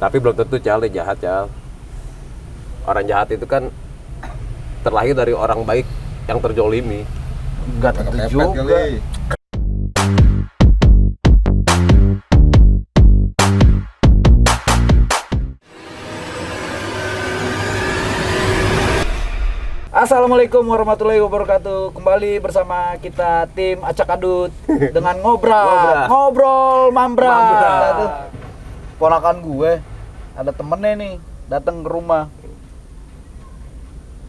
Tapi belum tentu Cal jahat, Cal. Orang jahat itu kan terlahir dari orang baik yang terjolimi. Enggak tentu juga. Assalamualaikum warahmatullahi wabarakatuh. Kembali bersama kita tim Acak Adut dengan ngobrol mambra. Ponakan gue ada temennya nih datang ke rumah,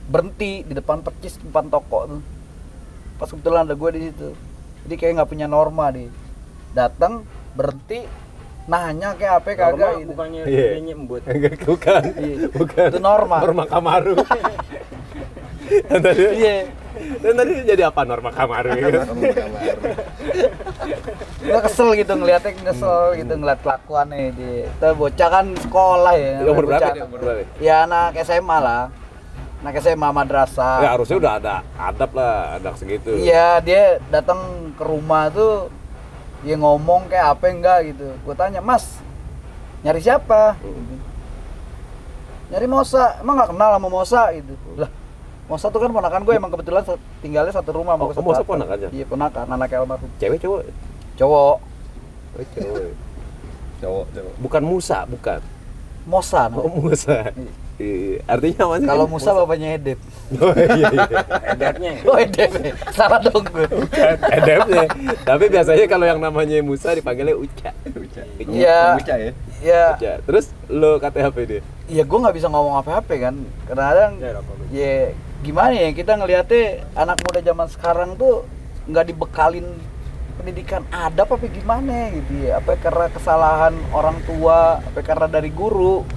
berhenti di depan percis depan toko tuh. Pas kebetulan ada gue di situ, jadi kayak nggak punya norma dia. Datang berhenti nanya kayak apa kagak gitu. Bukannya dia nyembut. Bukan. Itu norma. Norma Kamaru. Dan tadi jadi apa Norma Kamaru gitu. Gue kesel gitu ngeliatnya, gitu ngeliat kelakuannya dia. Itu bocah kan sekolah ya. Umur berapa? Ya anak SMA lah. Anak SMA madrasah. Ya harusnya udah ada adab lah, adab segitu. Iya, dia datang ke rumah tuh dia ngomong kayak apa enggak gitu. Gue tanya, "Mas, nyari siapa?" "Nyari Mosa." "Emang nggak kenal sama Mosa?" gitu. Lah, Mosa tuh kan ponakan gue, emang kebetulan tinggalnya satu rumah sama gue. Mosa ponakan aja? Iya, ponakan, anak almarhum. Cewek cowok? Cowok. Oh, cowok. Cowok. Bukan Musa, bukan. Mosa. Oh, Musa. Iya. Artinya apa sih? Kalau Musa bapaknya Edep. Oh iya. Edepnya. Oh, Edep. Salah dong gue. Edepnya. Tapi biasanya kalau yang namanya Musa dipanggilnya Uca. Iya. Uca ya? Iya. Uca. Terus lo kata apa dia? Iya, gue nggak bisa ngomong apa-apa kan. Kadang-kadang ya gimana ya, kita ngeliatnya anak muda zaman sekarang tuh nggak dibekalin pendidikan adab apa gimana gitu ya. Apa karena kesalahan orang tua, apa karena dari guru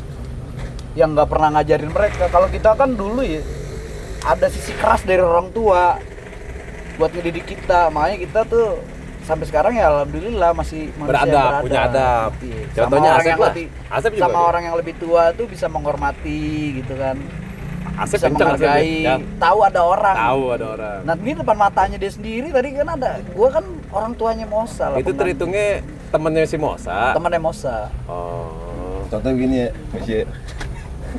yang nggak pernah ngajarin mereka. Kalau kita kan dulu ya ada sisi keras dari orang tua buat ngedidik kita, makanya kita tuh sampai sekarang ya alhamdulillah masih manusia Beradab, punya adab. Iya. Contohnya Sama orang Asep yang lah. lebih, Asep juga sama gitu. orang yang lebih tua tuh bisa menghormati gitu kan. Asep Bisa kencang Asep menghargai, ya? tahu ada orang. Tahu ada orang. Nah, ini depan matanya dia sendiri tadi kan ada. Gua kan orang tuanya Mosa lah. Itu terhitungnya temennya si Mosa. temannya Mosa. Oh. Contoh begini ya, Masih.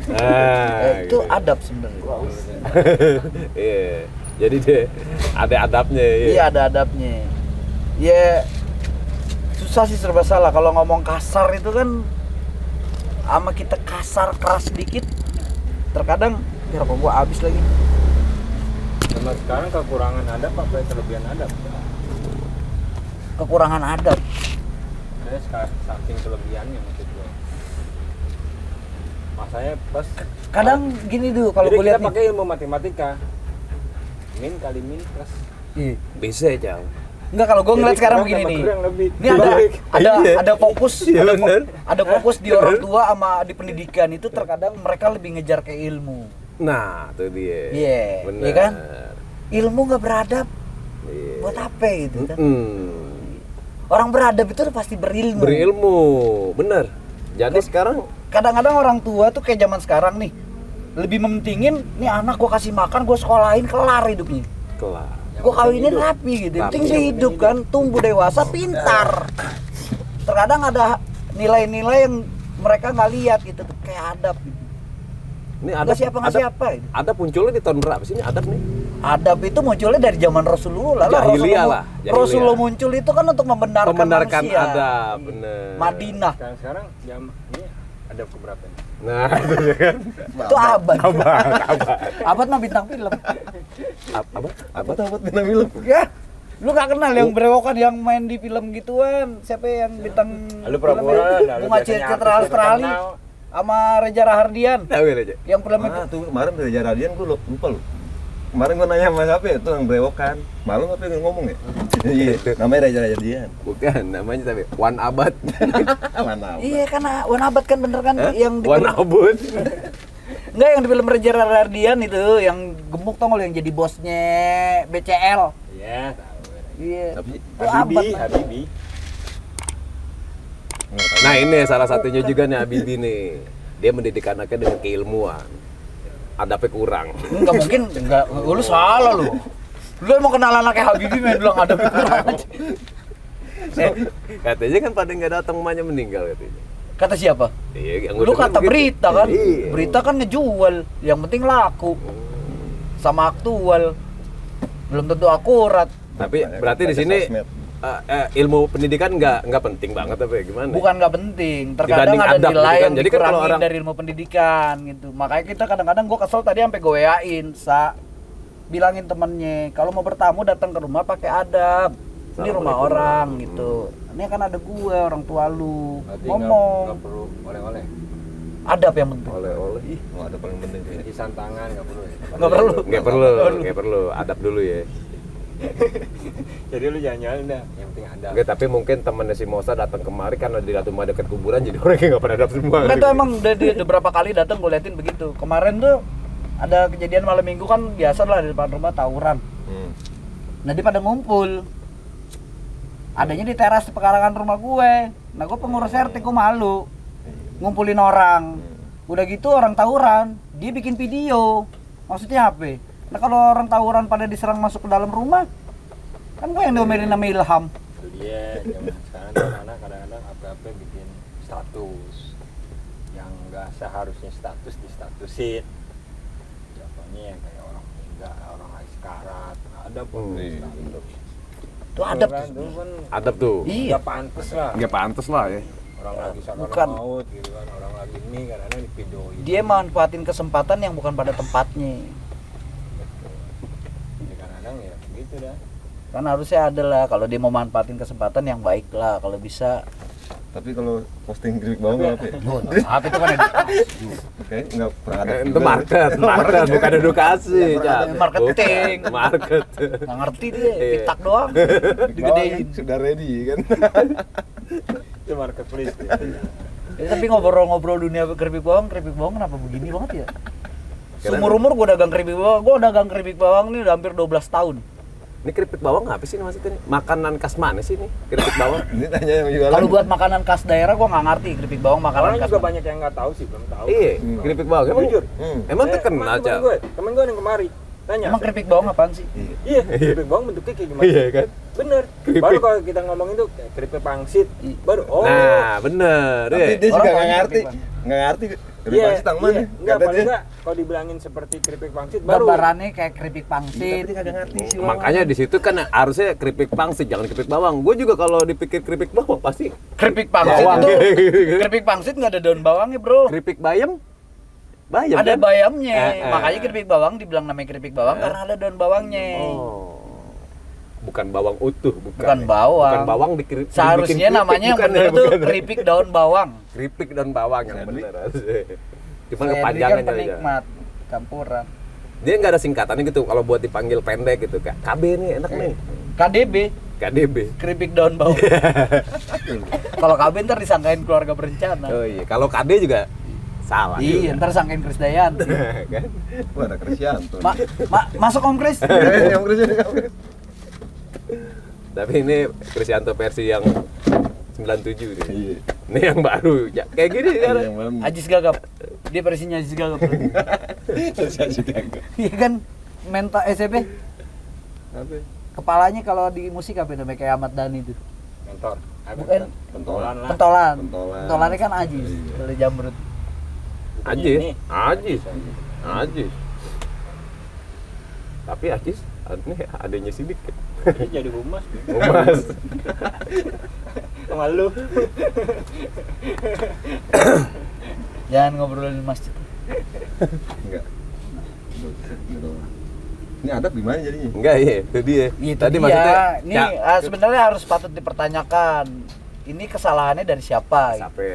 Nah, Itu gitu. adab sebenarnya. Iya. Jadi dia ada adabnya ya. Iya, ada adabnya. Ya susah sih, serba salah kalau ngomong kasar itu kan. Sama kita kasar keras sedikit terkadang ya rokok gua habis lagi. Sama sekarang kekurangan adab apa kelebihan adab? Kekurangan adab. Saya saking kelebihannya maksud gue. Masanya pas Kadang gini dulu kalau jadi gue kita lihat nih. pakai ilmu matematika. Min kali min plus. Iya. Bisa Jang. Enggak, kalau gue ngeliat Jadi sekarang kurang begini tambah nih. kurang lebih. Ini ada Iya. ada fokus, Iya, ada, bener. ada fokus di orang tua sama di pendidikan itu terkadang mereka lebih ngejar ke ilmu. Nah, itu dia. Iya, Bener. iya kan? Ilmu nggak beradab, Iya. buat apa gitu kan? Mm. Orang beradab itu udah pasti berilmu. Berilmu, bener. Jadi sekarang Kadang-kadang orang tua tuh kayak zaman sekarang nih lebih mementingin nih anak gua kasih makan, gua sekolahin, kelar hidupnya. kelar. Gua kawinin rapi gitu. Yang penting dia hidup kan, tumbuh dewasa, pintar. Terkadang ada nilai-nilai yang mereka nggak lihat gitu tuh, kayak adab gitu. Ini Nggak siapa gitu. Ada munculnya di tahun berapa sih ini adab nih? Adab itu munculnya dari zaman Rasulullah lah. Jahiliyah lah, jahiliyah. Rasulullah muncul itu kan untuk membenarkan manusia. adab, bener. Madinah. Sekarang jam ini adab keberapa nih? Nah, itu dia kan. Itu abad. Abad. Abad mah bintang film. Apa? Tamat bintang film. Ya. Lu gak kenal yang berewokan yang main di film gituan? Siapa yang bintang Lu pura-pura dah, lu Bunga biasanya Citra artis Australia terkenal. sama Reza Rahardian. Tahu ya aja. Yang film itu. Tuh kemarin dari Jaradian gue lupa lu. Kemarin gue nanya sama siapa ya, itu yang berewokan. Malu apa yang ngomong ya? Iya, namanya Raja Jaradian. Bukan, namanya tapi Wan Abad. Mana? Iya, karena Wan Abad kan bener kan yang di Wan film, Abad. enggak yang di film Reza Rahardian itu yang gemuk tau nggak, yang jadi bosnya BCL. Iya, tahu. Iya. Tapi Itu abad. Habibi. Nah, ini salah satunya juga nih Habibie nih. Dia mendidik anaknya dengan keilmuan. Adabnya kurang. Enggak mungkin, enggak, lu salah lu. Lu mau kenal anaknya Habibie main bilang adab kurang aja. Katanya kan pada nggak datang, emaknya meninggal katanya. Kata siapa? Iya, yang gua Lu denger kata begitu. berita kan? Iya. Berita kan ngejual, yang penting laku. Sama aktual. Belum tentu akurat. Tapi Banyak berarti di baca sini sosmed. ilmu pendidikan nggak penting banget apa ya gimana? Bukan nggak penting, terkadang Dibanding ada adab nilai gitu kan. yang Jadi kan kalau dikurangin orang- dari ilmu pendidikan gitu. Makanya kita kadang-kadang gue kesel tadi sampai gue WA-in, bilangin temennya kalau mau bertamu datang ke rumah pakai adab. Ini rumah orang gitu. Ini kan ada gue orang tua lu. Berarti Ngomong. nggak perlu oleh-oleh. Adab yang penting. Oleh-oleh. Oh, ada paling penting sih. Bingkisan tangan nggak perlu ya. Nggak perlu. Nggak perlu. Adab dulu ya. Jadi lu jangan-jangan dah, yang penting ada. Oke, tapi mungkin temannya si Mosa datang kemari karena di rumah dekat kuburan jadi orang yang nggak pernah adab semua. Enggak tuh emang udah beberapa kali datang gue liatin begitu. Kemarin tuh ada kejadian malam minggu kan biasa lah di depan rumah tawuran. Nah dia pada ngumpul. Adanya di teras pekarangan rumah gue. Nah gue pengurus RT gue malu ngumpulin orang. Udah gitu orang tawuran, dia bikin video. Maksudnya apa? Nah kalau orang tawuran pada diserang masuk ke dalam rumah, kan gue yang diomelin sama Ilham. Itu dia, zaman sekarang tuh anak kadang-kadang apa-apa bikin status yang nggak seharusnya status di-statusin. Contohnya yang kayak orang meninggal, orang lagi sekarat, ada pun status. Itu adab kan, tuh. itu kan Adab tuh. Iya. nggak pantes lah. Nggak pantas lah ya. Orang lagi sakarat Bukan. maut gitu kan, orang lagi ini kadang-kadang divideoin. Dia manfaatin kesempatan yang bukan pada tempatnya. Jadi kadang-kadang ya gitu dah. Kan harusnya ada lah kalau dia mau manfaatin kesempatan yang baik lah kalau bisa. Tapi kalau posting keripik bawang apa ya? Apa itu kan Kayak nggak pernah ada. Itu market, bukan edukasi, Cak. Marketing. Bukan, market. nggak ngerti dia, Iya. pitak doang, digedein. Sudah ready kan? Itu marketplace ya. Tapi ngobrol-ngobrol dunia keripik bawang kenapa begini banget ya? Seumur-umur gue dagang keripik bawang nih udah hampir 12 tahun. Ini keripik bawang apa sih maksudnya nih? Makanan khas mana sih ini? Keripik bawang? Ini tanya yang jualan. Kalau buat makanan khas daerah gue nggak ngerti keripik bawang makanan Orang khas. juga banyak yang nggak tahu sih, belum tahu. Iya, keripik bawang. Emang Jujur. Emang terkenal, Cak. Temen gue yang kemari tanya. Emang keripik bawang apaan sih? Iya, keripik bawang bentuknya kayak gimana? Iya kan? Bener. Baru kalau kita ngomongin tuh kayak keripik pangsit, baru Nah, bener. Tapi Iya. dia juga Orang nggak taunya ngerti. keripik Nggak ngerti. Keripik Iya, pangsit tang mana? iya. Enggak, Kata paling dia. enggak kalau dibilangin seperti keripik pangsit baru. Gambarannya kayak keripik pangsit. Tapi dia kagak ngerti sih. Makanya di situ kan harusnya keripik pangsit, jangan keripik bawang. Gue juga kalau dipikir keripik bawang pasti Keripik pangsit Bawang. itu keripik pangsit nggak ada daun bawangnya bro. keripik bayam. Bayam Ada kan? bayamnya, Ah. makanya keripik bawang dibilang namanya keripik bawang karena ada daun bawangnya. Oh. Bukan bawang utuh, bukan. Bukan bawang. Bukan bawang dibikin Seharusnya keripik, namanya yang bukan benar ya, tuh bukan. keripik daun bawang. Keripik dan bawang yang Sandwich. benar. Cuma Saya kepanjangan kan aja. penikmat campuran. Dia nggak ada singkatannya gitu kalau buat dipanggil pendek gitu kayak KB nih enak nih. KDB, KDB. keripik daun bawang. Kalau KB ntar disangkain keluarga berencana. Oh iya, kalau KD juga salah. Iya, juga. ntar sangkain Krisdayanti. Kan? Wah, ada Krisyanto. Masuk Om Kris. Yang Krisyanto. Tapi ini Krisyanto versi yang 97 nih. Iya. Ini yang baru. Ya, kayak gini kan. Yang malam. Ajis Gagap. Dia versinya Ajis Gagap. Iya kan mental SMP Apa? kepalanya kalau di musik apa namanya kayak Ahmad Dhani itu. Mentor. Bukan. Pentolan lah. Pentolan. Pentolan. Pentolannya kan Ajis dari Jamrut. Bukannya Ajis. ini. Ajis. Ajis. Tapi Ajis ini adanya Sidik. Dia jadi humas. Mas. Sama lu. Jangan ngobrolin masjid. Enggak. Ini adab gimana jadinya? Enggak iya, itu dia. Itu Tadi dia. maksudnya Ini ya, sebenarnya harus patut dipertanyakan. Ini kesalahannya dari siapa? Gitu. sampai.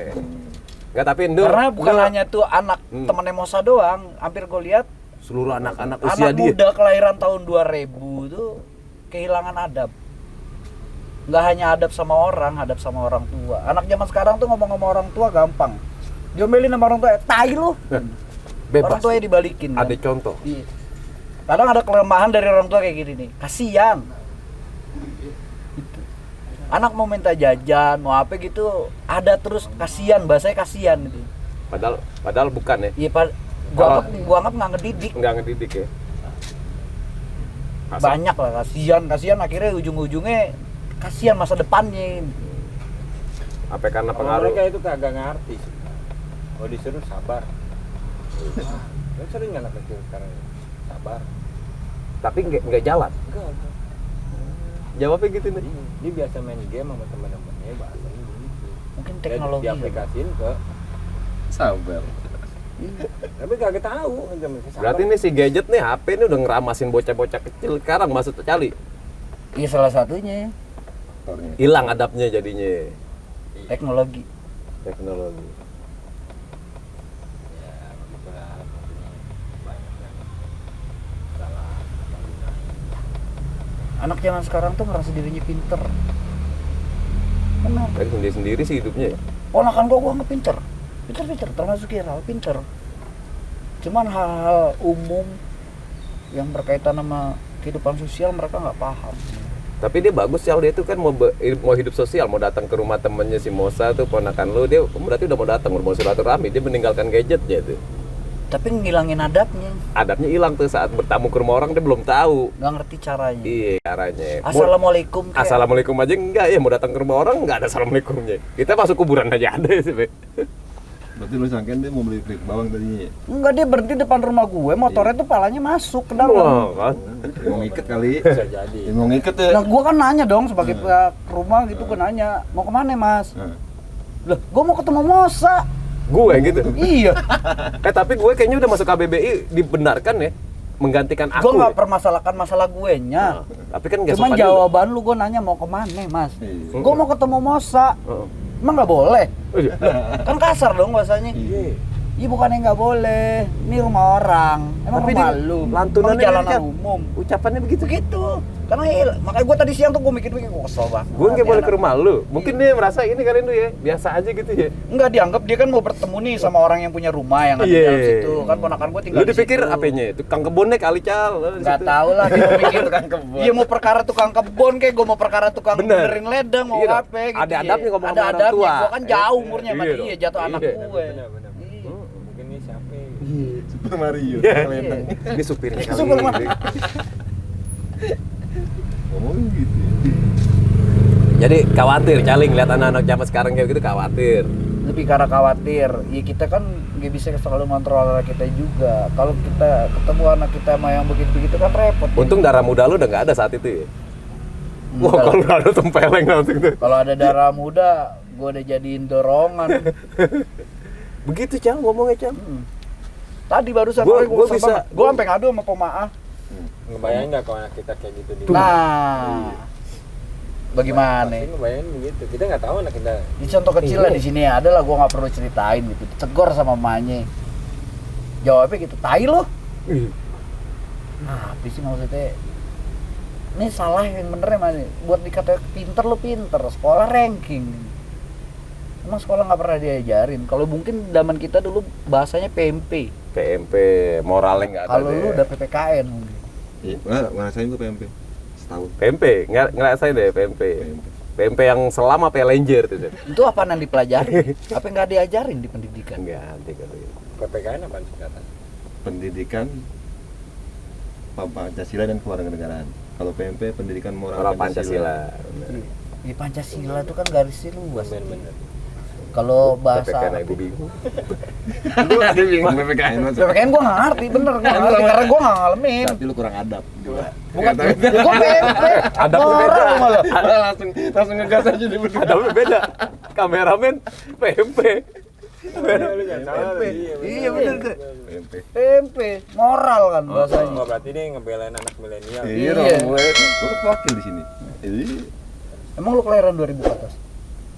Enggak, tapi Ndur. Karena bukan Ndur, hanya tuh anak temen Mosa doang. Hampir gue lihat seluruh anak-anak usia anak dia. muda kelahiran tahun 2000 tuh kehilangan adab. Nggak hanya adab sama orang tua. Anak zaman sekarang tuh ngomong sama orang tua gampang. Diomelin sama orang tua, tai lu. Orang Bebas. tuanya dibalikin. kan. Ada contoh. Iya. Kadang ada kelemahan dari orang tua kayak gini nih. Kasihan. Gitu. Anak mau minta jajan, mau apa gitu, ada terus kasihan, bahasanya kasihan gitu. Padahal bukan ya. Iya, gua anggap nggak ngedidik. Enggak ngedidik ya. Masa- Banyak lah kasihan akhirnya ujung-ujungnya kasihan masa depannya. Apa karena Kalau pengaruh? mereka itu kagak ngerti sih. Kalau disuruh sabar. Kan sering anak kecil sekarang sabar. Tapi nggak jalan. Enggak. Jawabnya gitu nih. Dia biasa main game sama teman-temannya bahasanya begitu. Mungkin Dan teknologi. diaplikasiin ke Sabar. tapi kagak tahu kan mereka sabar. Berarti nih si gadget nih HP ini udah ngeramasin bocah-bocah kecil sekarang maksud Cali. Iya salah satunya ya. Faktornya. Hilang adabnya jadinya Teknologi. teknologi. Ya begitulah maksudnya banyak yang salah penggunaan. Anak zaman sekarang tuh ngerasa dirinya pinter. Benar. Tapi sendiri-sendiri sih hidupnya ya. Ponakan gua nggak pinter. Pinter termasuk Kiral pinter. Cuman hal-hal umum yang berkaitan sama kehidupan sosial mereka nggak paham. Tapi dia bagus ya, dia itu kan mau hidup sosial, mau datang ke rumah temennya si Mosa tuh ponakan lu, dia berarti udah mau datang, mau silaturahmi, dia meninggalkan gadgetnya tuh. Tapi ngilangin adabnya, Adabnya hilang tuh saat bertamu ke rumah orang dia belum tahu. nggak ngerti caranya. Iya caranya. Assalamualaikum. kayak- Assalamualaikum aja enggak ya, mau datang ke rumah orang enggak ada assalamualaikumnya. Kita masuk kuburan aja ada sih, Be. Berarti lu sangkain dia mau beli keripik bawang tadinya. Enggak, dia berhenti depan rumah gue, motornya tuh palanya masuk ke dalam. Wah, kan. Mau ngiket kali. Bisa jadi. Mau ngiket ya. Nah, gue kan nanya dong sebagai pihak rumah gitu, gue nanya, mau kemana mas? Nah, Lah, gue mau ketemu Mosa. Gue gitu. Iya, Tapi gue kayaknya udah masuk KBBI dibenarkan ya menggantikan aku. gue nggak ya. permasalahkan masalah gue nya. Tapi kan enggak Cuman sopan juga. jawaban lu gue nanya mau kemana mas? iya. Gue mau ketemu Mosa. Heeh. Emang nggak boleh? Oh, iya. Kan kasar dong bahasanya. Iya. Iya bukannya nggak boleh, ini rumah orang. Emang Tapi rumah dia lu, lantunannya emang jalanan kan umum. Ucapannya begitu. Begitu. Karena ya, makanya gue tadi siang tuh gue mikir-mikir, kesel banget. Gue nggak boleh Anak. ke rumah lu. Mungkin dia merasa ini kali itu ya, biasa aja gitu ya. Enggak, dianggap dia kan mau bertemu nih sama orang yang punya rumah yang ada di Iya. dalam situ. Kan ponakan gue tinggal Lu dipikir di situ. apanya? Tukang kebunnya kali cal. Nggak tahu lah, dia mau mikir Tukang kebun. Iya mau perkara tukang kebun kayak gue mau perkara tukang Bener. benerin ledeng mau Iya dong. apa gitu. Ada ya. adabnya ngomong Ada sama orang adabnya, tua. gue kan jauh umurnya sama Iya dia, dong. jatuh anak Iya. gue. Benar. Iya. Mungkin ini siapa? Super Mario. Iya. Kelenteng. Ini supirnya kali. Super Mario. Ngomongin gitu. Ya. Jadi khawatir Cali ngeliat anak-anak zaman sekarang kayak gitu khawatir. Lebih karena khawatir, ya kita kan nggak bisa selalu kontrol anak kita juga. Kalau kita ketemu anak kita sama yang begitu-begitu kan repot. Untung darah muda lu udah nggak ada saat itu ya. Wah, Enggak. kalau udah ada tempeleng langsung tuh. Kalau ada darah muda, gue udah jadiin dorongan. Begitu Cal ngomongnya Cal. Tadi barusan Gua bisa- gue sampai ngadu sama pemaaf. Ngebayangin nggak kalau anak kita kayak gitu di Nah, bagaimana? Pasti ngebayangin begitu. Kita nggak tahu anak kita. Di contoh kecil lah di sini ada lah, gue nggak perlu ceritain gitu. Cegor sama mamanya. Jawabnya gitu, tai lo. Nah, apa sih maksudnya? Ini salah yang benernya mana? Buat dikata pinter lo pinter, sekolah ranking. Emang sekolah nggak pernah diajarin. Kalau mungkin zaman kita dulu bahasanya PMP. PMP moralnya nggak ada. Kalau deh. lu udah PPKN mungkin. Iya, ngerasain gua PMP setahun. PMP ngerasain deh PMP. PMP yang selama Pelenger tuh. Itu apa yang dipelajari? Apa yang nggak diajarin di pendidikan? Enggak nanti kali. PPKN apa singkatan? Pendidikan Pancasila dan kewarganegaraan. Kalau PMP pendidikan moral Moral Pancasila. Di Pancasila itu kan garisnya luas. Bener. Kalau bahasa PPKN ibu bingung. Lu ada bingung PPKN mas. PPKN gue nggak ngerti, bener gue nggak ngerti karena gue nggak ngalamin. Tapi lu kurang adab. Bukan, gue PMP. Ada Moral beda. malah. langsung ngegas aja di berdua. Ada beda. Kameramen PMP. Iya bener deh. PMP. PMP, moral kan bahasanya. Oh, berarti dia ngebelain anak milenial. Iya Iya. dong, gue tuh wakil di sini. Iya. Emang lu kelahiran 2000 ke atas?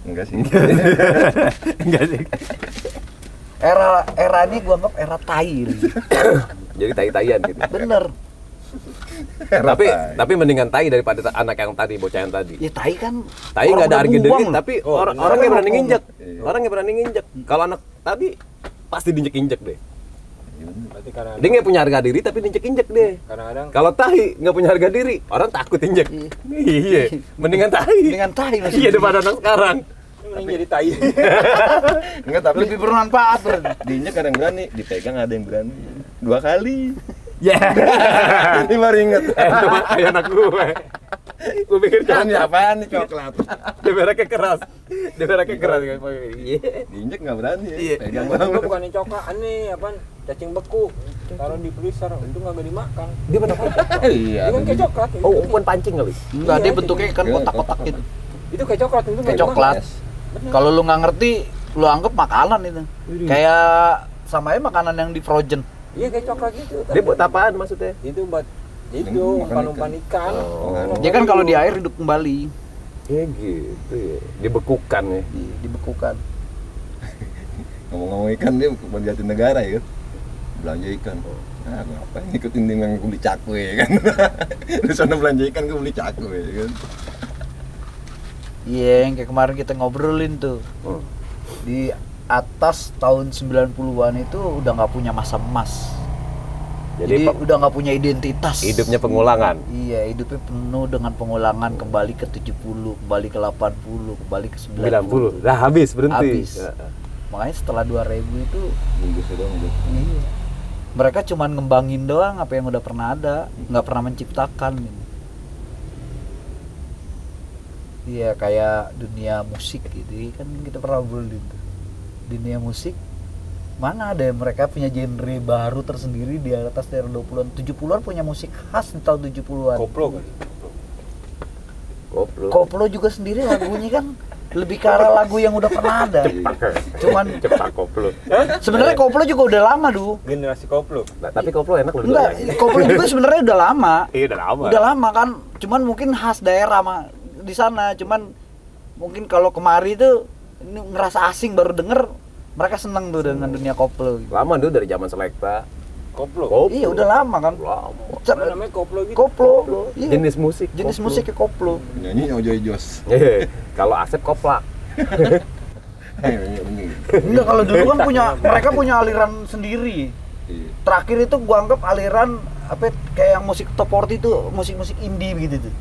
Enggak sih. Enggak sih. Era ini gue anggap era tai. Jadi tai-taian gitu. Bener. Tapi mendingan tai daripada anak yang tadi, bocah yang tadi. Ya tai kan. Tai nggak ada orang harga udah diri, buang loh. tapi Oh, orang bener. yang berani nginjek. Iya. Orang yang berani nginjek. Kalau anak tadi pasti diinjek-injek deh. Berarti karena Dia nggak punya harga diri tapi diinjek-injek deh. kadang-kadang Kalau tai nggak punya harga diri, orang takut injek. Iya, mendingan tai. Dengan tai masih. Iya daripada anak sekarang. mending jadi tai. Enggak, tapi Lebih bermanfaat bro. diinjek ada yang berani, dipegang ada yang berani. 2 kali. Ya. Ini baru inget. Itu mah kayak anak gue. Gue pikir Kan coklat. apaan nih coklat? Dia mereknya keras. Dia mereknya keras kan. Iya. Diinjek nggak berani ya. Iya. Pegang Itu banget. bukan coklat, aneh apaan? Cacing beku. Taruh di freezer, itu nggak dimakan. Dia benar. Iya. Itu kan kayak coklat. Oh, umpan pancing kali. Enggak, Iya, dia bentuknya kan iya, kotak-kotak gitu. Itu kayak coklat, itu nggak Kayak coklat. dimakan. Kalau lu nggak ngerti, lu anggap makanan itu. Kayak sama aja makanan yang di frozen. Iya kayak coklat gitu. Dia buat apaan maksudnya? Itu buat itu Makan umpan ikan. Oh. Dia kan kalau di air hidup kembali, Ya gitu ya. Dibekukan ya. dibekukan. Ngomong-ngomong ikan dia mau di negara ya kan. Belanja ikan. Nah, ngapain ngikutin dia yang beli cakwe ya kan. Di sana belanja ikan gue beli cakwe ya kan. Iya, yang kayak kemarin kita ngobrolin tuh. Hmm. Di atas tahun 90-an itu udah nggak punya masa emas. Jadi Jadi udah nggak punya identitas. hidupnya pengulangan. Iya, hidupnya penuh dengan pengulangan, kembali ke 70, kembali ke 80, kembali ke 90. 90. Dah habis berhenti. Habis. Makanya setelah 2000 itu Bungkus doang gitu. iya. Mereka cuman ngembangin doang apa yang udah pernah ada, nggak pernah menciptakan. Iya, kayak dunia musik gitu kan kita pernah ngobrolin tuh. Dunia musik mana ada yang mereka punya genre baru tersendiri di atas dari 20-an, 70-an punya musik khas di tahun 70-an. Koplo kali. Koplo. Koplo juga sendiri lagunya kan lebih ke arah lagu yang udah pernah ada. Cuman Cepak koplo. sebenarnya koplo juga udah lama dulu. Generasi koplo. Nah, tapi koplo enak loh. Enggak, koplo juga sebenarnya udah lama. Iya udah lama. Udah lama kan, cuman mungkin khas daerah di sana. Cuman mungkin kalau kemari tuh ini ngerasa asing baru denger, mereka seneng tuh dengan dunia koplo. Gitu. Lama dulu dari zaman Selekta. Koplo. Iya udah lama kan. Lama. Apa namanya koplo gitu? Koplo. Iya. Jenis musik. Jenis koplo. musiknya koplo. Nyanyi Ojo Jos. Kalau Asep koplak. Enggak, kalau dulu kan mereka punya aliran sendiri. Iya. Terakhir itu gua anggap aliran apa kayak yang musik top 40 itu musik-musik indie begitu tuh.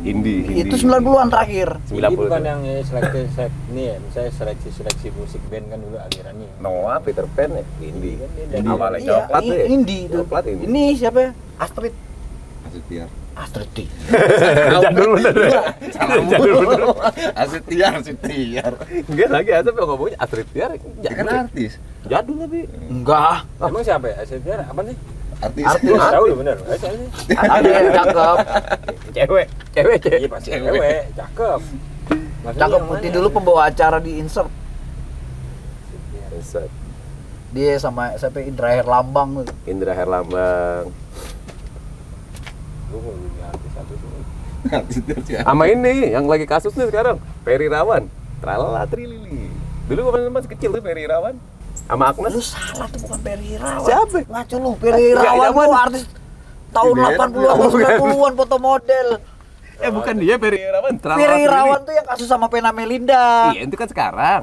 Indie. Itu 90-an terakhir. Ini bukan yang ini ya, misalnya seleksi musik band kan dulu alirannya. Noah, Peter Pan ya. Indie. Kan dia dari Awalnya Iya, coklat tuh ya. indie tuh. Coklat indie. Ini siapa ya? Astrid. Asik tiar. Astrid T. Jadul bener. Jadul bener. Asik tiar, asik tiar. Enggak lagi Asep yang ngomongnya Astrid Tiar. Ya kan artis. Jadul tapi. Enggak. Emang siapa ya? Asetnya apa sih? Artis. Artis. Gua nggak tahu loh bener. Saya Ada yang cakep. Cewek. iya pasti cewek, cakep. Maksudnya Cakep yang putih mana? dulu pembawa acara di Insert. Set. Dia sama siapa Indra Herlambang tuh. Indra Herlambang. Gua mau punya artis ini. Artis tiar sih. Sama ini yang lagi kasus nih sekarang, Ferry Irawan. Tralala Trilili. Dulu gua masih kecil tuh Ferry Irawan. Sama Lu Agnes. salah tuh, bukan Ferry Irawan. Siapa? Ngaco lu, Ferry Irawan Enggak, tuh artis tahun Iya, 80-an atau 90-an foto model. Bukan dia Ferry Irawan. Tralala Ferry Trilili. Irawan tuh yang kasus sama Pena Melinda. Iya, itu kan sekarang.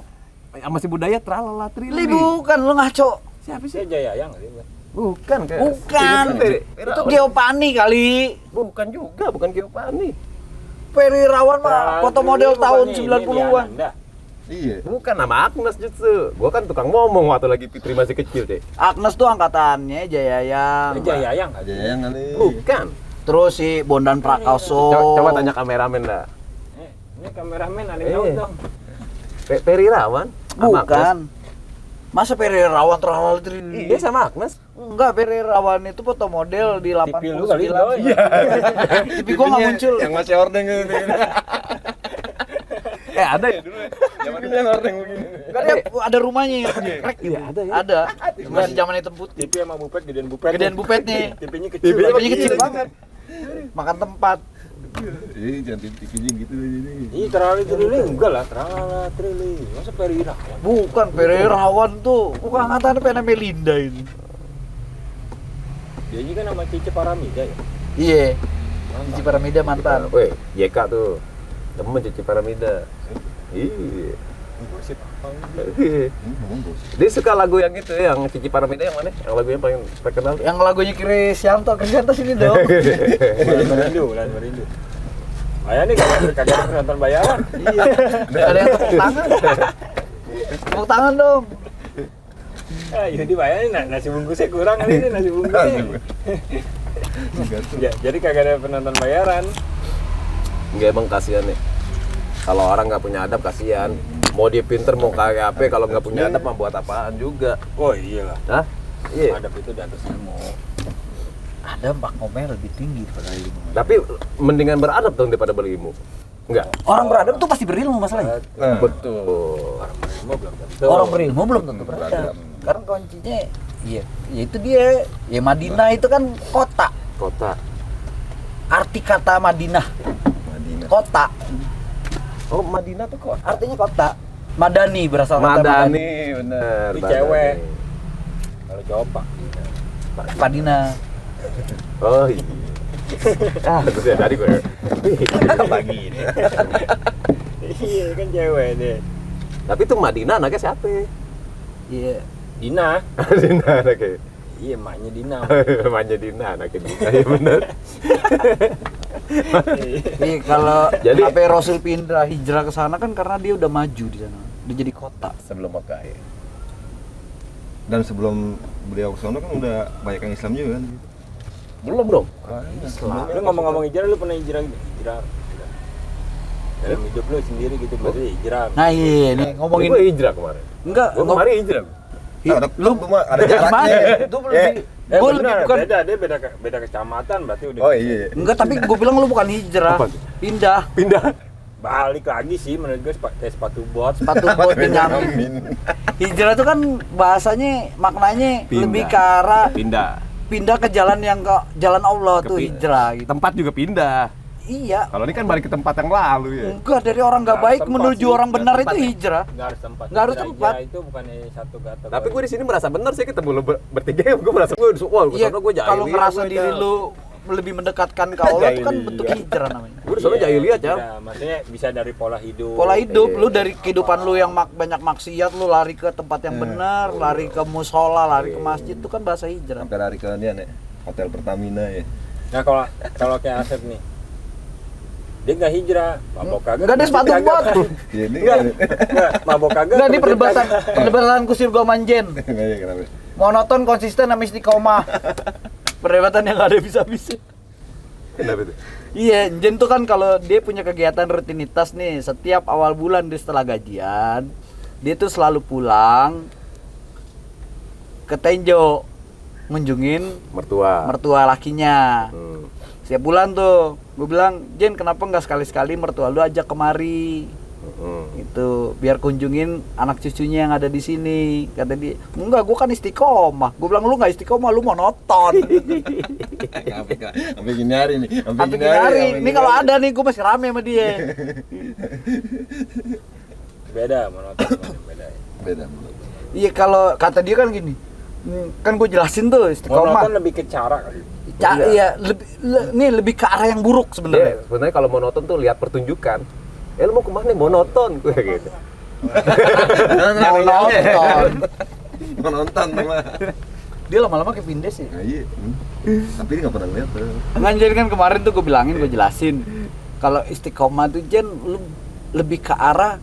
Masih budaya Tralala Li Trilili. bukan, lu ngaco. Siapa Saya sih? Jaya yang kali. Bukan kan? Bukan. Itu Geopani kali. Bukan juga, bukan Giovanni. Ferry Irawan mah foto model tahun 90-an. Iya. Bukan nama Agnes justru. Gua kan tukang ngomong waktu lagi Fitri masih kecil, Cek. Agnes tuh angkatannya Jayayang. Jaya yang kali. Aja yang kali. Bukan. Terus si Bondan Prakoso. Coba tanya kameramen dah. Ini kameramen ada yang tahu Eh. dong. Ferry Irawan sama Agnes. Bukan. Masa Ferry Irawan terlalu Iya sama Agnes. Enggak, Ferry Irawan itu foto model di 89. TV lu kali, Doi. Iya. TV gua enggak muncul. Yang masih ordeng gitu. Ada ya dulu. Zaman itu yang ordeng begini. Enggak, ada rumahnya yang krek gitu. Iya, ada ya. Ada. Masih zaman hitam putih. TV sama bupet, gedean bupet. Gedean bupet nih. TV-nya kecil. TV-nya kecil banget. Makan tempat. Iya, jangan TV-nya gitu ini. Iya, terlalu trili enggak lah, terlalu trili. Masa Ferry Irawan? Bukan, Ferry Irawan tuh. Bukan angkatan Pena Melinda ini. Dia ini kan sama Cici Paramida ya. Iya. Cici Paramida mantan. Weh, YK tuh. Temen Cici Paramida. Iya. Gosip apa? Ngomong bos. Dia suka lagu yang itu, yang Cici Paramida yang mana? Yang lagunya paling terkenal. Yang lagunya Krisyanto sini dong. Bulan Merindu. Ayah nih kagak ada penonton bayaran. Iya. Ada yang tepuk tangan. Tepuk tangan dong. Ini dibayarin nasi bungkusnya kurang kali ini nasi bungkusnya. Jadi kagak ada penonton bayaran. Enggak, emang kasihan nih. Kalau orang nggak punya adab kasihan. Mau dia pinter mau kayak apa, kalau nggak punya adab mah buat apaan juga. Oh iyalah. Hah? Iya. Adab itu di atas ilmu. Ada makomnya lebih tinggi daripada ilmu. Tapi mendingan beradab dong daripada berilmu. Enggak. Orang beradab tuh pasti berilmu masalahnya. Nah, Betul. Orang berilmu belum tentu. Orang berilmu belum tentu beradab. Karena kuncinya ya itu dia. Ya Madinah itu kan kota. Kota. Arti kata Madinah, Madinah. kota. Oh, Madinah tuh kota. Artinya kota. Madani berasal kata Madani, bener. Ini Madani. cewek. Kalau cowok Pak. Madinah. Oh iya. Terus ya tadi gue. Pagi ini. Iya kan cewek deh. Tapi tuh Madinah anaknya siapa? Iya. Dina. Dina anaknya. Iya emaknya Dina. Namanya Dina anaknya Dina, ya bener. Iya kalau Jadi- sampai Rasul pindah hijrah ke sana kan karena dia udah maju di sana. Udah jadi kota. Sebelum Mekah ya. Dan sebelum beliau ke sana kan udah banyak yang Islam juga kan. Belum dong. Lu ngomong-ngomong hijrah, lu pernah hijrah gitu? Hijrah. Dalam hidup lu sendiri gitu berarti hijrah. Nah iya nih ngomongin Gue hijrah kemarin. enggak Gue kemarin hijrah. Ada ada gimana? jaraknya. Itu Ya. lebih gue lebih benar, bukan beda, dia beda kecamatan berarti udah. Oh iya. enggak tapi gue bilang lu bukan hijrah. Apa tuh? Pindah Pindah. Balik lagi sih menurut gue kayak sepatu bot. sepatu buat Benyamin. Amin. Hijrah itu kan bahasanya maknanya Pindah. lebih ke arah Pindah. pindah ke jalan yang ke jalan Allah tuh Ke- hijrah gitu. Tempat juga pindah. Iya. Kalau ini kan balik ke tempat yang lalu ya. Enggak dari orang nggak Nggak baik tempat menuju sih, orang nggak benar tempat itu ya. hijrah. Nggak harus tempat. Nggak harus Hijrah tempat. itu bukan satu kata. Tapi gue di sini merasa benar sih ketemu lu bertiga, gue merasa gue wah gue Iya, sono gue jahiliyah. kalau ngerasa gue diri dah. lu lebih mendekatkan ke Allah itu kan Jahiliyah. bentuk hijrah namanya. Gue di sono jahiliyah, Cam. Iya, maksudnya bisa dari pola hidup. Pola hidup Iya. lu dari kehidupan lu yang banyak maksiat lu lari ke tempat yang benar, lari ke musola, lari ke masjid itu kan bahasa hijrah. Sampai lari ke dia nih, Hotel Pertamina ya. Nah kalau kayak Asep nih, dia nggak hijrah, mabok kagak. Enggak ada sepatu Kagak. bot. Iya ini. Nggak, mabok kagak. Enggak ini kerja perdebatan kagak. perdebatan kusir gua manjen. Enggak ya kenapa? Monoton konsisten sama istiqomah. Perdebatan yang gak ada bisa-bisa. Kenapa itu? Iya, Jen tuh kan kalau dia punya kegiatan rutinitas nih, setiap awal bulan dia setelah gajian, dia tuh selalu pulang ke Tenjo ngunjungin mertua lakinya. Setiap bulan tuh, gue bilang, Jen kenapa nggak sekali-sekali mertua lu ajak kemari? Itu biar kunjungin anak cucunya yang ada di sini. Kata dia, enggak, gue kan istiqomah. Gue bilang lu nggak istiqomah, lu monoton. Sampai gini hari nih. Sampai gini hari, ini kalau ada nih gue masih rame sama dia. Beda, monoton beda. Beda. Iya kalau kata dia kan gini, kan gue jelasin tuh Monoton istiqomah. lebih ke cara kali. Iya, lebih ke arah yang buruk Iya, sebenarnya. sebenarnya kalau monoton tuh lihat pertunjukan. Lu mau kemana nih? Monoton gue gitu. Mau nonton. Mau nonton sama. Dia lama-lama kayak pindes sih. Nah, iya. Tapi dia nggak pernah lihat tuh. Nganjir kan kemarin tuh gue bilangin, gue jelasin. Kalau istiqomah tuh Jen lu lebih ke arah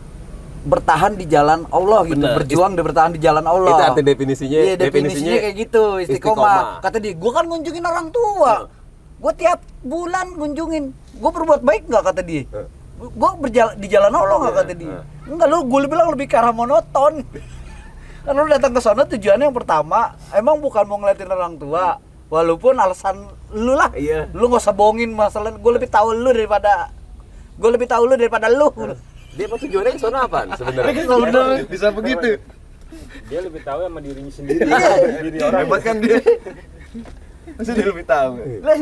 bertahan di jalan Allah gitu, Bener. berjuang dan bertahan di jalan Allah. Itu arti definisinya. Iya, definisinya kayak gitu, istiqomah. Kata dia, gua kan ngunjungin orang tua. Gua tiap bulan ngunjungin. Gua berbuat baik nggak kata dia? Gua berjalan di jalan Allah nggak kata dia? Enggak, lu gua bilang lebih ke arah monoton. Kan lu datang ke sana tujuannya yang pertama emang bukan mau ngeliatin orang tua. Walaupun alasan lu lah. Iya. Lu nggak usah bohongin masalah. Gua lebih tahu lu daripada lu. Dia mau tujuannya ke sana apaan sebenarnya? Sebenarnya Bisa begitu. Dia lebih tahu sama dirinya sendiri. Iya. Diri orang. Hebat kan dia. Masih dia lebih tahu. Lah,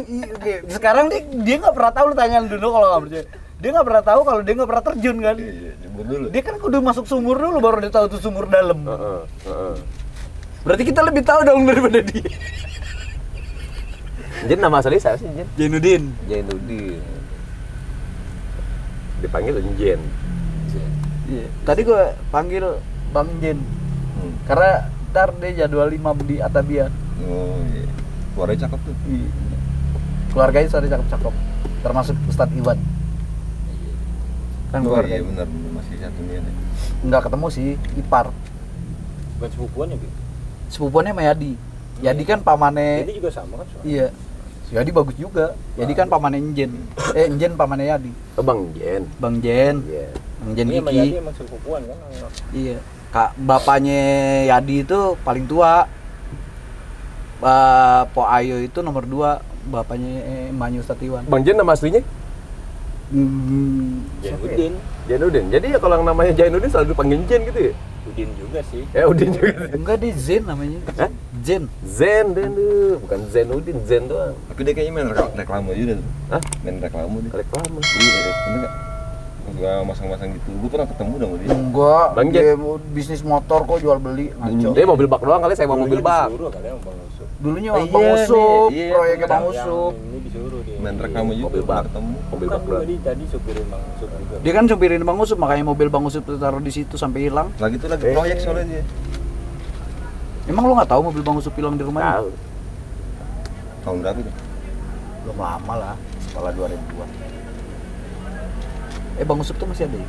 sekarang dia nggak pernah tahu, lu tanyain dulu kalau nggak percaya. Dia nggak pernah tahu kalau dia nggak pernah terjun kan. Iya, jemput dulu. Dia kan kudu masuk sumur dulu baru dia tahu tuh sumur dalam. Heeh. Berarti kita lebih tahu dong daripada dia. Jen nama asli saya sih Jen. Jainuddin. Jainuddin. Dipanggil Jen. Iya. Tadi gua panggil Bang Jen. Karena ntar dia jadwal 5 di Atabia. Oh iya. Suaranya cakep tuh. Iya. Keluarganya sudah cakep-cakep. Termasuk Ustadz Iwan. Kan Oh keluarganya. iya benar, masih satu nih. Nggak ketemu sih, ipar. Bukan sepupuan ya, Bi? Sepupuannya sama Yadi. Yadi kan pamane. Jadi juga sama kan soalnya. Iya. Yadi bagus juga. Yadi kan pamannya Enjen. Enjen pamannya Yadi. Oh, Bang Jen. Bang Jen. Iya. Bang Jen Ini sama Kiki. Yadi emang sepupuan kan. Iya. Kak, bapaknya Yadi itu paling tua. Po Ayo itu nomor 2, bapaknya Emaknya Ustadz Iwan. Bang Jen nama aslinya? Udin. Jainuddin. Jadi ya kalau yang namanya Jainuddin selalu dipanggil Jen gitu ya? Udin juga sih. Ya Udin juga. Enggak, dia Zen namanya. Hah? Zen. Zen deh tuh, bukan Zainuddin, Zen doang. Tapi dia kayaknya main reklame juga tuh. Hah? Main reklame dia. Reklame. Iya, bener nggak? Gua masang-masang gitu. Gua pernah ketemu sama dia. Enggak, Bang dia bisnis motor kok jual beli ngaco. Dia mobil bak doang kali, saya mau mobil bak. Disuruh kali sama Bang Usup. Dulunya Oh, Bang iya, Usup, nih, iya, proyeknya bener. Bang Usup. Yang ini disuruh dia. Main reklame juga. Mobil pernah bak. ketemu. Mobil Kan bak doang. tadi supirin Bang Usup juga. Dia kan supirin Bang Usup, makanya mobil Bang Usup tuh taruh di situ sampai hilang. Lagi tuh lagi proyek soalnya dia. Emang lu nggak tahu mobil Bang Usup hilang di rumahnya? Tahu. Tahun berapa itu? Belum lama lah, setelah 2000-an. Bang Usup tuh masih ada ya?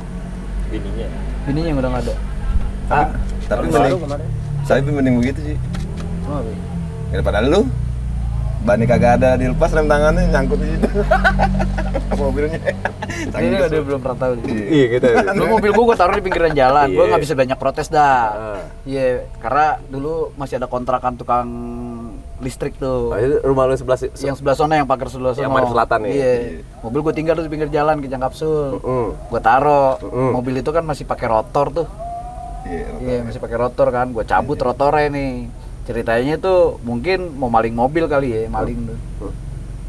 Bininya. Bininya yang udah nggak ada. Tapi Tahun baru mending, kemarin. saya mending begitu sih. Kenapa ya? Daripada lu bannya kagak ada dilepas, rem tangannya nyangkut di situ. Mobilnya. Ini udah belum pernah tahu. Iya gitu. Lu mobil gua taruh di pinggiran jalan, gua Iya. nggak bisa banyak protes dah. Ah. Iya, karena dulu masih ada kontrakan tukang listrik tuh. Oh, itu rumah lu sebelah Yang sebelah sana yang pagar sebelah sana. Yang pagar selatan ya? Iya. Mobil gua tinggal tuh di pinggir jalan Kijang Kapsul. Gua taruh. Mobil itu kan masih pakai rotor tuh. Iya, masih pakai rotor kan. Gua cabut rotornya nih. Ceritanya tuh mungkin mau maling mobil kali ya, maling tuh.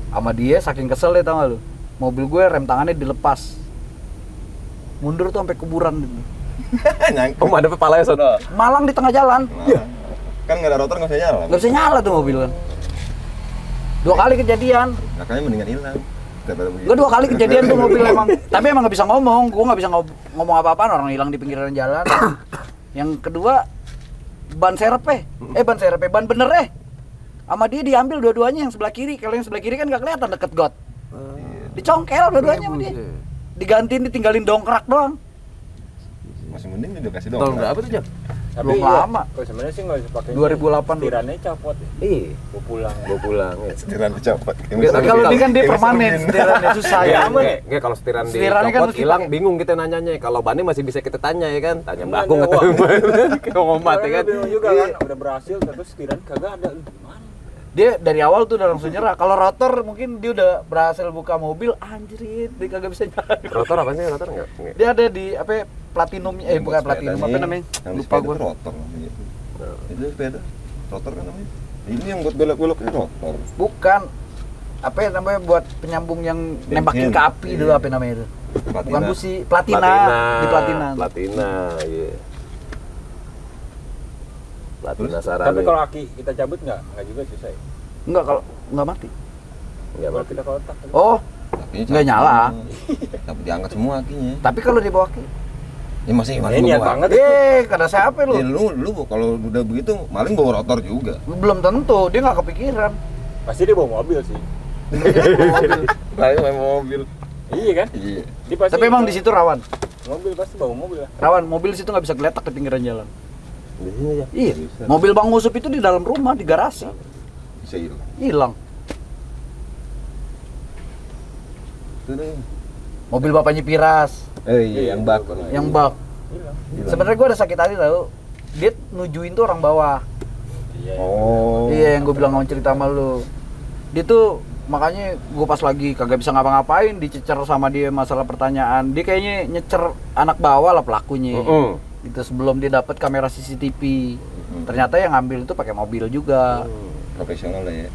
Sama dia saking kesel deh, tau gak lu? Mobil gue rem tangannya dilepas. Mundur tuh sampai kuburan gitu. Nyangkut. Oh, ada kepalanya sono. Malang di tengah jalan. Nah, kan nggak ada rotor nggak bisa nyala. Gak bisa nyala tuh mobil kan. 2 kali kejadian. Makanya mendingan hilang. Daripada begitu. Gue 2 kali kejadian tuh mobil emang. Tapi emang gak bisa ngomong. Gue gak bisa ngomong apa-apaan, orang hilang di pinggiran jalan. Yang kedua ban serepnya. Ban bener sama dia diambil dua-duanya, yang sebelah kiri. Kalau yang sebelah kiri kan gak kelihatan deket got. Dicongkel dua-duanya sama dia. Digantiin, ditinggalin dongkrak doang. Masih mending dia kasih dong. Tahun berapa tuh, Jam? Tapi Belum iya, lama. Kalau sebenarnya sih nggak usah pakai. 2008. Tirannya copot. Ya. Iya. Gua pulang. Gua pulang ya. Setiran dicopot. Tapi kalau ini kan dia permanen, setirannya susah ya. Enggak, kalau setiran Setirannya kan dicopot mesti hilang pakai. bingung kita nanyanya. Kalau bannya masih bisa kita tanya ya kan. Tanya Mbak Enggak aku ada nggak tahu. Kayak ngomat ya kan. Bingung juga kan, udah berhasil terus tiran kagak ada. Gimana? Dia dari awal tuh udah langsung nyerah. Kalau rotor mungkin dia udah berhasil buka mobil, anjrit, dia kagak bisa jalan. Rotor apa sih? Rotor enggak? Dia ada di apa platinum, bukan platinum, apa namanya? Yang Lupa sepeda gua. tuh rotor namanya. Itu sepeda rotor kan namanya. Ini yang buat belok-belok itu rotor. Bukan. Apa ya namanya buat penyambung yang nembakin ke api Iya. dulu, apa namanya itu? Bukan Platina. busi, platina. Di platina. Platina, iya. Platina Terus? Sarani. Tapi kalau aki kita cabut nggak juga susah ya. Enggak, kalau enggak mati. Enggak Kalau mati. kita kotak. Oh, Akinya Nggak cabut nyala. semua. Tapi diangkat semua akinya. tapi kalau di bawah ki. Ya masih Ini niat banget. Kata siapa lu? Ya, lu kalau udah begitu maling bawa rotor juga. Belum tentu, dia nggak kepikiran. Pasti dia bawa mobil sih. Maling main mobil. Iya kan? Iya. Dia pasti Tapi emang di situ rawan. mobil pasti bawa mobil lah. Rawan, mobil di situ nggak bisa geletak di pinggiran jalan. Di sini ya. Iya. Bisa. Mobil Bang Usup itu di dalam rumah, di garasi. Bisa hilang. Hilang. Itu deh. Mobil bapaknya Piras, Iya, yang bak. yang bak. Hilang. Sebenarnya gua ada sakit hati tahu. Dia nujuin tuh orang bawah. Iya. Oh. Iya, yang gue bilang mau cerita sama lu. Dia tuh makanya gue pas lagi kagak bisa ngapa-ngapain dicecer sama dia masalah pertanyaan. Dia kayaknya nyecer anak bawah lah pelakunya. Gitu sebelum dia dapat kamera CCTV. Ternyata yang ngambil itu pakai mobil juga. Profesional lah ya.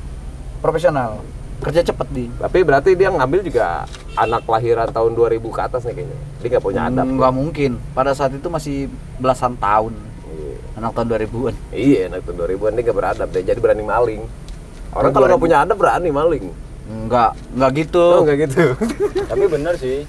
Profesional. Kerja cepet di. Tapi berarti dia ngambil juga anak lahiran tahun 2000 ke atas nih kayaknya. Dia nggak punya adab. Nggak mungkin. Pada saat itu masih belasan tahun. Iya. Anak tahun 2000-an. Iya, anak tahun 2000-an dia nggak beradab deh, jadi berani maling. Orang kalau nggak punya adab berani maling. Enggak gitu. Oh, nggak gitu. Tapi bener sih.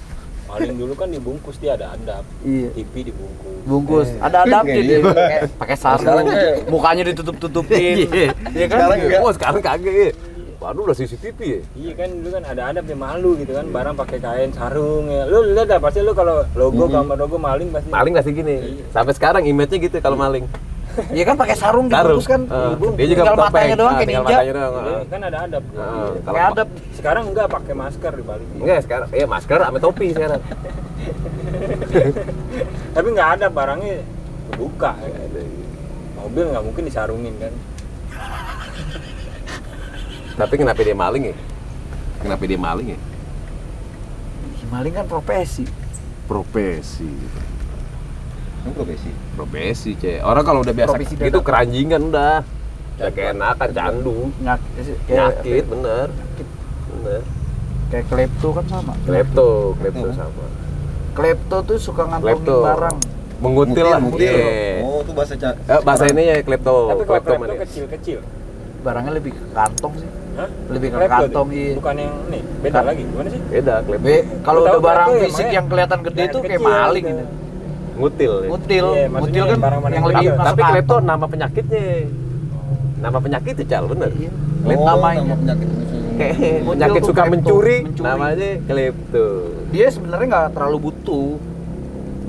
Maling dulu kan dibungkus dia ada adab. Iya. TV dibungkus. Bungkus. Ada adabnya Iya. dia. Pakai sarung. Mukanya ditutup-tutupin. Iya kan? Sekarang enggak. Oh, sekarang kagak ya. Waduh, udah CCTV ya. Iya kan dulu kan ada adab dia malu gitu kan, barang pakai kain sarung ya. Lu lihat dah pasti lu kalau logo gambar logo maling pasti. Maling pasti gini. Sampai sekarang image-nya gitu kalau maling. Iya kan pakai sarung Sarung. dibungkus kan. Dia juga tinggal topeng. matanya doang kayak Tinggal ninja. matanya doang. Dulu kan ada adab. Kalau Kayak adab. Sekarang enggak pakai masker di Bali. enggak sekarang, ya masker sama topi sekarang. Tapi nggak ada barangnya kebuka. Mobil nggak mungkin disarungin kan. Tapi kenapa dia maling ya? Kenapa dia maling ya? Maling kan profesi. Profesi. Ini profesi. Profesi, Ce. Orang kalau udah biasa Profesi gitu dadak. keranjingan udah. Udah keenakan candu. Nyakit bener. Bener. Kayak klepto kan sama. Klepto sama. Klepto tuh suka ngantongin Klepto. barang. Mengutil lah. Mutil. Iya. Oh, itu bahasa Bahasa ini ya klepto. Tapi kalau klepto Kleptomania. kecil-kecil. Barangnya lebih ke kantong sih. Hah? Lebih ke Klepto kantong, tuh? iya. Bukan yang nih, beda lagi. Gimana sih? Beda klepto. Kalau Lu udah tahu barang klepto fisik emangnya? yang kelihatan gede Nah, tuh kayak kecil maling gitu. gitu. Ngutil ya. Mutil, Iya, maksudnya mutil kan barang-barang yang yang lebih kecil. masuk Tapi klepto kantong. nama penyakitnya. Nama penyakitnya Cal, bener. Iya. Oh, namanya. nama penyakit. Kayak Mutil penyakit tuh suka klepto, mencuri, mencuri. namanya klepto. Dia sebenarnya nggak terlalu butuh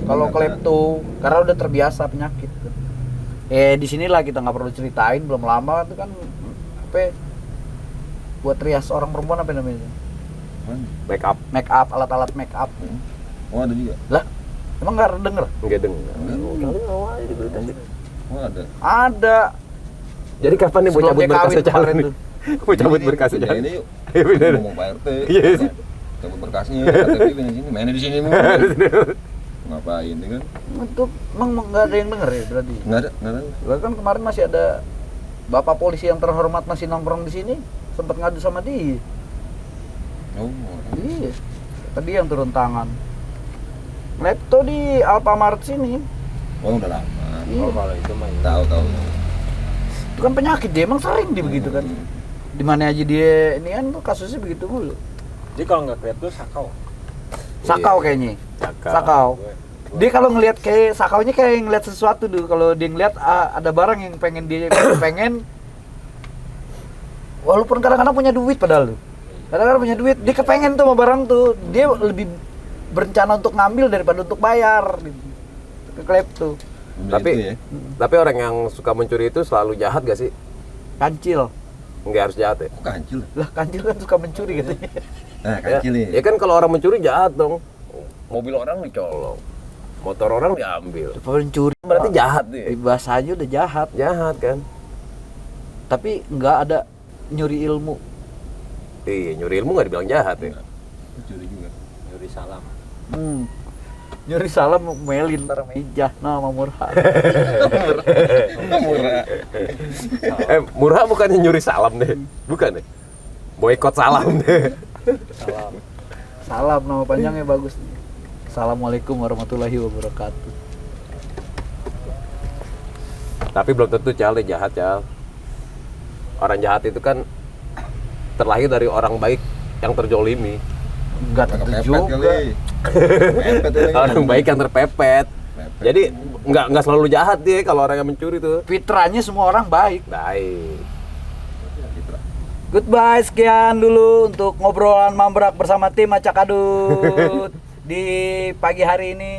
kalau Nggak, klepto karena udah terbiasa penyakit. Di sinilah kita nggak perlu ceritain, belum lama itu kan apa ya, buat rias orang perempuan apa namanya? Mana? Make up, Make up, alat-alat make up. Oh, ada juga. Lah, emang nggak denger? enggak dengar. Oh, ada. Ada. Jadi kapan nih mau Sebelum cabut dia berkas kawin jalan kemarin nih? tuh. Mau cabut Ini, berkas pindah jalan. ini yuk. Iya bener. Ngomong Pak RT. Iya sih. Cabut berkasnya, KTP pindah sini, mainnya di sini mulu. Ngapain nih kan? Itu emang nggak ada yang denger ya berarti. Nggak ada. Bahkan kemarin masih ada bapak polisi yang terhormat masih nongkrong di sini, sempat ngadu sama dia. Oh, Iya. Tadi yang turun tangan. Klepto di Alfamart sini. oh udah lama. Iya. Oh, kalau itu mah ya. Tahu. Itu kan penyakit dia emang sering dia begitu kan. Di mana aja dia ini kan tuh kasusnya begitu mulu. Jadi kalau nggak klepto sakau. Sakau Iya. kayaknya. Sakau. Sakau. Gue- Dia kalau ngelihat kayak sakaunya kayak ngelihat sesuatu dulu. Kalau dia ngelihat ada barang yang pengen dia pengen, walaupun kadang-kadang punya duit padahal lu. Kadang-kadang punya duit, dia kepengen tuh sama barang tuh. Dia lebih berencana untuk ngambil daripada untuk bayar. Gitu. Ke klepto. Tapi Itu ya. tapi orang yang suka mencuri itu selalu jahat gak sih? Kancil. Enggak harus jahat ya. Kok kancil? Lah kancil kan suka mencuri katanya. Nah, kancil nih. Ya kan kalau orang mencuri jahat dong. Mobil orang dicolong. Motor orang diambil. Pencuri Berarti jahat dia. bebas aja udah jahat. Jahat kan? Tapi nggak ada nyuri ilmu. Iya, nyuri ilmu nggak dibilang jahat ya. Curi juga. Nyuri salam. Nyuri salam melin ntar meja nama murah. Murah. Murah bukannya nyuri salam deh. Bukan deh. Boykot salam deh. Salam. Salam nama panjangnya bagus. Assalamualaikum warahmatullahi wabarakatuh. Tapi belum tentu Cal, dia jahat Cal. Orang jahat itu kan terlahir dari orang baik yang terjolimi. Enggak Pakai tentu pepet juga. kali. Pepet ini. Orang baik yang terpepet. Pepet. Jadi nggak selalu jahat dia kalau orang yang mencuri tuh. Fitrahnya semua orang baik. Baik. Fitra. Goodbye, sekian dulu untuk ngobrolan mambrak bersama tim Acak Adut di pagi hari ini.